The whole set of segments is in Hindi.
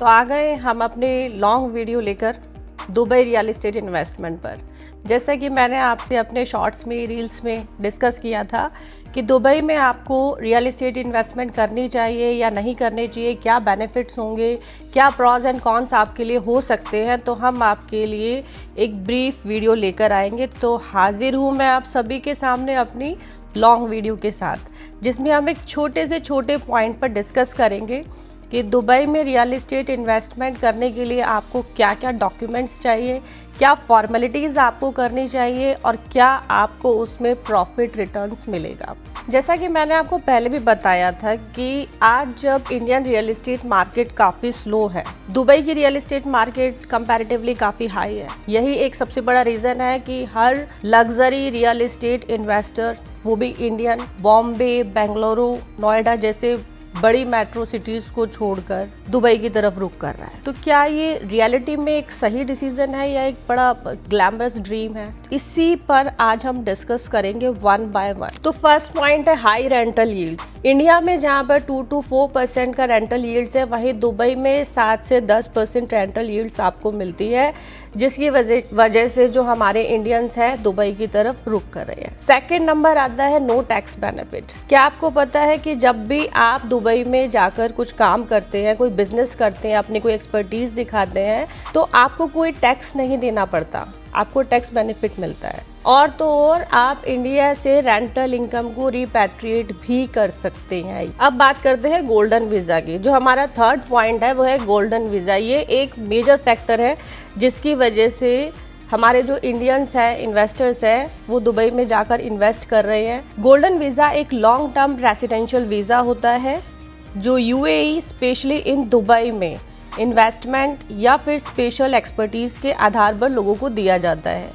तो आ गए हम अपने लॉन्ग वीडियो लेकर दुबई रियल एस्टेट इन्वेस्टमेंट पर। जैसा कि मैंने आपसे अपने शॉर्ट्स में, रील्स में डिस्कस किया था कि दुबई में आपको रियल एस्टेट इन्वेस्टमेंट करनी चाहिए या नहीं करनी चाहिए, क्या बेनिफिट्स होंगे, क्या प्रॉज एंड कॉन्स आपके लिए हो सकते हैं, तो हम आपके लिए एक ब्रीफ वीडियो लेकर आएंगे। तो हाजिर हूँ मैं आप सभी के सामने अपनी लॉन्ग वीडियो के साथ, जिसमें हम एक छोटे से छोटे पॉइंट पर डिस्कस करेंगे कि दुबई में रियल एस्टेट इन्वेस्टमेंट करने के लिए आपको क्या क्या डॉक्यूमेंट्स चाहिए, क्या फॉर्मेलिटीज़ आपको करनी चाहिए और क्या आपको उसमें प्रॉफिट रिटर्न्स मिलेगा। जैसा कि मैंने आपको पहले भी बताया था कि आज जब इंडियन रियल एस्टेट मार्केट काफ़ी स्लो है, दुबई की रियल एस्टेट मार्केट कंपैरेटिवली काफ़ी हाई है। यही एक सबसे बड़ा रीज़न है कि हर लग्जरी रियल एस्टेट इन्वेस्टर, वो भी इंडियन, बॉम्बे, बेंगलुरु, नोएडा जैसे बड़ी मेट्रो सिटीज को छोड़कर दुबई की तरफ रुख कर रहा है। तो क्या ये रियलिटी में एक सही डिसीजन है या एक बड़ा ग्लैमरस ड्रीम है? इसी पर आज हम डिस्कस करेंगे वन बाय वन। तो फर्स्ट पॉइंट है हाई रेंटल यील्ड्स। इंडिया में जहाँ पर 2 to 4% का रेंटल यील्ड्स है, वहीं दुबई में 7 से 10% रेंटल यील्ड्स आपको मिलती है, जिसकी वजह से जो हमारे इंडियंस हैं दुबई की तरफ रुख कर रहे हैं। सेकेंड नंबर आता है नो टैक्स बेनिफिट। क्या आपको पता है कि जब भी आप दुबई में जाकर कुछ काम करते हैं, कोई बिजनेस करते हैं, अपनी कोई एक्सपर्टीज दिखाते हैं, तो आपको कोई टैक्स नहीं देना पड़ता, आपको टैक्स बेनिफिट मिलता है। और तो और आप इंडिया से रेंटल इनकम को रिपैट्रिएट भी कर सकते हैं। अब बात करते हैं गोल्डन वीजा की। जो हमारा थर्ड पॉइंट है वो है गोल्डन वीजा। ये एक मेजर फैक्टर है जिसकी वजह से हमारे जो इंडियंस हैं, इन्वेस्टर्स हैं, वो दुबई में जाकर इन्वेस्ट कर रहे हैं। गोल्डन वीज़ा एक लॉन्ग टर्म रेसिडेंशियल वीज़ा होता है जो यूएई स्पेशली इन दुबई में इन्वेस्टमेंट या फिर स्पेशल एक्सपर्टीज़ के आधार पर लोगों को दिया जाता है।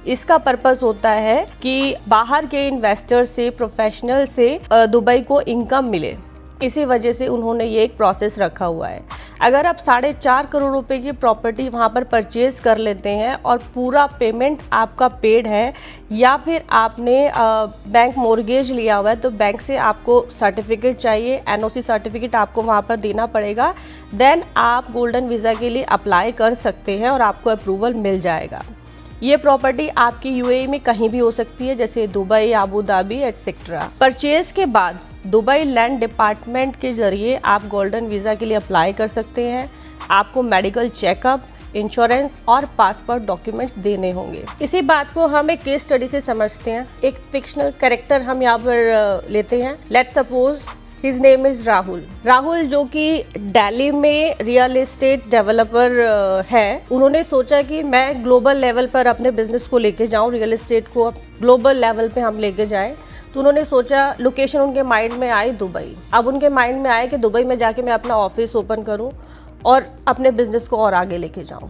इसका पर्पस होता है कि बाहर के इन्वेस्टर से, प्रोफेशनल से दुबई को इनकम मिले। इसी वजह से उन्होंने ये एक प्रोसेस रखा हुआ है। अगर आप 4.5 करोड़ रुपए की प्रॉपर्टी वहाँ पर परचेज कर लेते हैं और पूरा पेमेंट आपका पेड है, या फिर आपने बैंक मोर्गेज लिया हुआ है, तो बैंक से आपको सर्टिफिकेट चाहिए, एनओसी सर्टिफिकेट आपको वहाँ पर देना पड़ेगा, देन आप गोल्डन वीज़ा के लिए अप्लाई कर सकते हैं और आपको अप्रूवल मिल जाएगा। ये प्रॉपर्टी आपकी यूएई में कहीं भी हो सकती है, जैसे Dubai, Abu Dhabi etcetera. Purchase के बाद दुबई लैंड डिपार्टमेंट के जरिए आप गोल्डन वीज़ा के लिए अप्लाई कर सकते हैं। आपको मेडिकल चेकअप, इंश्योरेंस और पासपोर्ट डॉक्यूमेंट्स देने होंगे। इसी बात को हम एक केस स्टडी से समझते हैं। एक फिक्शनल कैरेक्टर हम यहाँ पर लेते हैं। Let's suppose his name is Rahul. Rahul जो कि दिल्ली में रियल एस्टेट डेवलपर है, उन्होंने सोचा कि मैं ग्लोबल लेवल पर अपने बिजनेस को लेके जाऊं, रियल एस्टेट को ग्लोबल लेवल पे हम लेके जाएं। तो उन्होंने सोचा, लोकेशन उनके माइंड में आई दुबई। अब उनके माइंड में आया कि दुबई में जाके मैं अपना ऑफिस ओपन करूं और अपने बिजनेस को और आगे लेके जाऊं।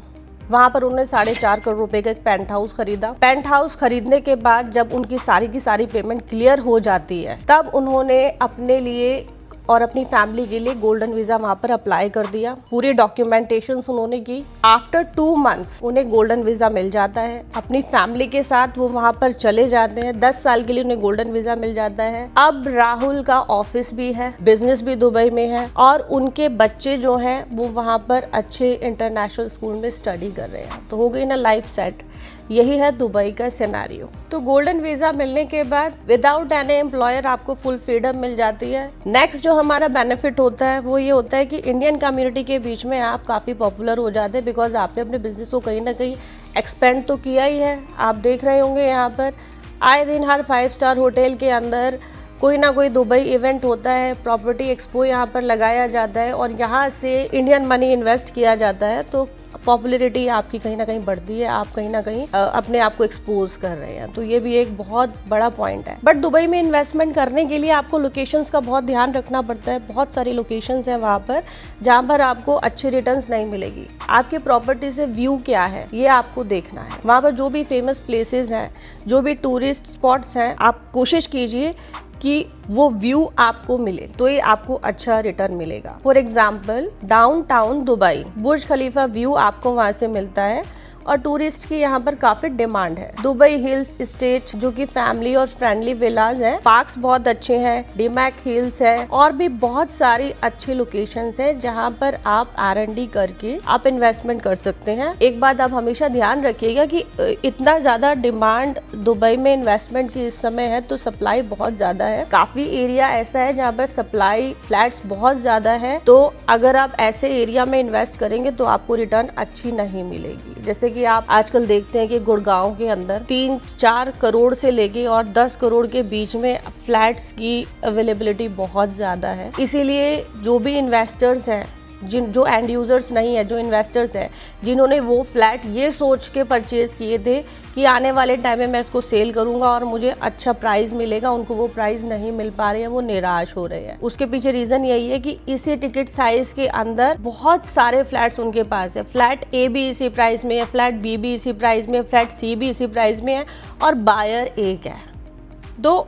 वहाँ पर उन्होंने 4.5 करोड़ रुपए का एक पेंट हाउस खरीदा। पेंट हाउस खरीदने के बाद जब उनकी सारी की सारी पेमेंट क्लियर हो जाती है, तब उन्होंने अपने लिए और अपनी फैमिली के लिए गोल्डन वीजा वहाँ पर अप्लाई कर दिया। पूरी डॉक्यूमेंटेशंस उन्होंने की। आफ्टर 2 मंथ्स उन्हें गोल्डन वीजा मिल जाता है। अपनी फैमिली के साथ वो वहाँ पर चले जाते हैं। 10 साल के लिए उन्हें गोल्डन वीजा मिल जाता है। अब राहुल का ऑफिस भी है, बिजनेस भी दुबई में है और उनके बच्चे जो हैं वो वहाँ पर अच्छे इंटरनेशनल स्कूल में स्टडी कर रहे हैं। तो हो गई ना लाइफ सेट। यही है दुबई का सिनेरियो। तो गोल्डन वीजा मिलने के बाद विदाउट एनी एम्प्लॉयर आपको फुल फ्रीडम मिल जाती है। नेक्स्ट जो हमारा बेनिफिट होता है वो ये होता है कि इंडियन कम्युनिटी के बीच में आप काफ़ी पॉपुलर हो जाते हैं, बिकॉज आपने अपने बिजनेस को कहीं ना कहीं एक्सपेंड तो किया ही है। आप देख रहे होंगे यहाँ पर आए दिन हर 5 स्टार होटल के अंदर कोई ना कोई दुबई इवेंट होता है, प्रॉपर्टी एक्सपो यहाँ पर लगाया जाता है और यहाँ से इंडियन मनी इन्वेस्ट किया जाता है। तो पॉपुलैरिटी आपकी कहीं ना कहीं बढ़ती है, आप कहीं ना कहीं अपने आप को एक्सपोज कर रहे हैं। तो ये भी एक बहुत बड़ा पॉइंट है। बट दुबई में इन्वेस्टमेंट करने के लिए आपको लोकेशंस का बहुत ध्यान रखना पड़ता है। बहुत सारी लोकेशंस हैं वहाँ पर जहाँ पर आपको अच्छे रिटर्न्स नहीं मिलेगी। आपके प्रॉपर्टी से व्यू क्या है ये आपको देखना है। वहाँ पर जो भी फेमस प्लेसेस हैं, जो भी टूरिस्ट स्पॉट्स हैं, आप कोशिश कीजिए कि वो व्यू आपको मिले, तो ये आपको अच्छा रिटर्न मिलेगा। For example downtown Dubai, Burj Khalifa view आपको वहां से मिलता है और टूरिस्ट की यहाँ पर काफी डिमांड है। दुबई हिल्स स्टेट जो कि फैमिली और फ्रेंडली विलाज है, पार्क्स बहुत अच्छे हैं, डीमैक हिल्स है और भी बहुत सारी अच्छी लोकेशंस है जहाँ पर आप R&D करके आप इन्वेस्टमेंट कर सकते हैं। एक बात आप हमेशा ध्यान रखिएगा कि इतना ज्यादा डिमांड दुबई में इन्वेस्टमेंट की इस समय है तो सप्लाई बहुत ज्यादा है। काफी एरिया ऐसा है जहाँ पर सप्लाई फ्लैट्स बहुत ज्यादा है, तो अगर आप ऐसे एरिया में इन्वेस्ट करेंगे तो आपको रिटर्न अच्छी नहीं मिलेगी। जैसे कि आप आजकल देखते हैं कि गुड़गांव के अंदर 3-4 करोड़ से लेके और 10 करोड़ के बीच में फ्लैट्स की अवेलेबिलिटी बहुत ज्यादा है। इसीलिए जो भी इन्वेस्टर्स हैं, जो एंड यूजर्स नहीं है, जो इन्वेस्टर्स हैं, जिन्होंने वो फ्लैट ये सोच के परचेज किए थे कि आने वाले टाइम में मैं इसको सेल करूंगा और मुझे अच्छा प्राइस मिलेगा, उनको वो प्राइस नहीं मिल पा रहे हैं, वो निराश हो रहे हैं। उसके पीछे रीजन यही है कि इसी टिकट साइज के अंदर बहुत सारे फ्लैट्स उनके पास है। फ्लैट ए भी इसी प्राइस में है, फ्लैट बी भी इसी प्राइस में है, फ्लैट सी भी इसी प्राइस में है और बायर एक है। तो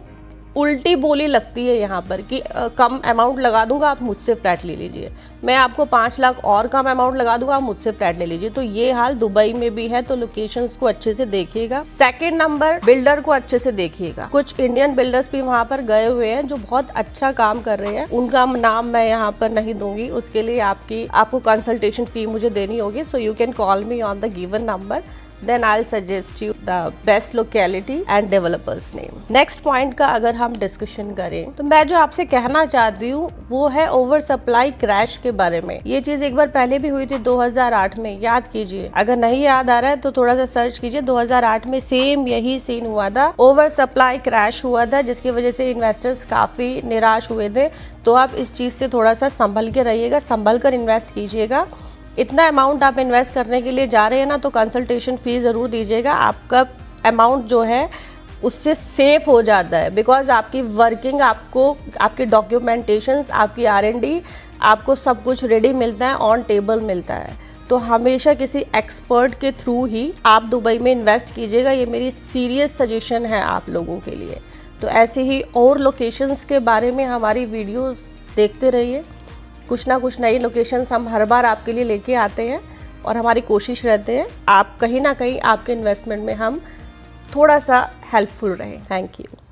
उल्टी बोली लगती है यहाँ पर कि कम अमाउंट लगा दूंगा, आप मुझसे फ्लैट ले लीजिए, मैं आपको 5 लाख और कम अमाउंट लगा दूंगा, आप मुझसे फ्लैट ले लीजिए। तो ये हाल दुबई में भी है, तो लोकेशंस को अच्छे से देखिएगा। सेकंड नंबर, बिल्डर को अच्छे से देखिएगा। कुछ इंडियन बिल्डर्स भी वहाँ पर गए हुए हैं जो बहुत अच्छा काम कर रहे हैं, उनका नाम मैं यहाँ पर नहीं दूंगी, उसके लिए आपको कंसल्टेशन फी मुझे देनी होगी। So you can call me on the given number, then I'll suggest you the best locality and developer's name. Next point का अगर हम डिस्कशन करें तो मैं जो आपसे कहना चाहती हूँ वो है ओवर सप्लाई क्रैश के बारे में। ये चीज एक बार पहले भी हुई थी 2008 में, याद कीजिए। अगर नहीं याद आ रहा है तो थोड़ा सा सर्च कीजिए। 2008 में सेम यही सीन हुआ था, ओवर सप्लाई क्रैश हुआ था, जिसकी वजह से इन्वेस्टर्स काफी निराश हुए थे। तो आप इस चीज से थोड़ा सा संभल के रहिएगा, संभल कर इन्वेस्ट कीजिएगा। इतना अमाउंट आप इन्वेस्ट करने के लिए जा रहे हैं ना, तो कंसल्टेशन फीस ज़रूर दीजिएगा। आपका अमाउंट जो है उससे सेफ हो जाता है, बिकॉज आपकी वर्किंग, आपकी डॉक्यूमेंटेशंस, आपकी R&D, आपको सब कुछ रेडी मिलता है, ऑन टेबल मिलता है। तो हमेशा किसी एक्सपर्ट के थ्रू ही आप दुबई में इन्वेस्ट कीजिएगा, ये मेरी सीरियस सजेशन है आप लोगों के लिए। तो ऐसे ही और लोकेशंस के बारे में हमारी वीडियोस देखते रहिए। कुछ ना कुछ नई लोकेशंस हम हर बार आपके लिए लेके आते हैं और हमारी कोशिश रहते हैं आप कहीं ना कहीं आपके इन्वेस्टमेंट में हम थोड़ा सा हेल्पफुल रहें। Thank you.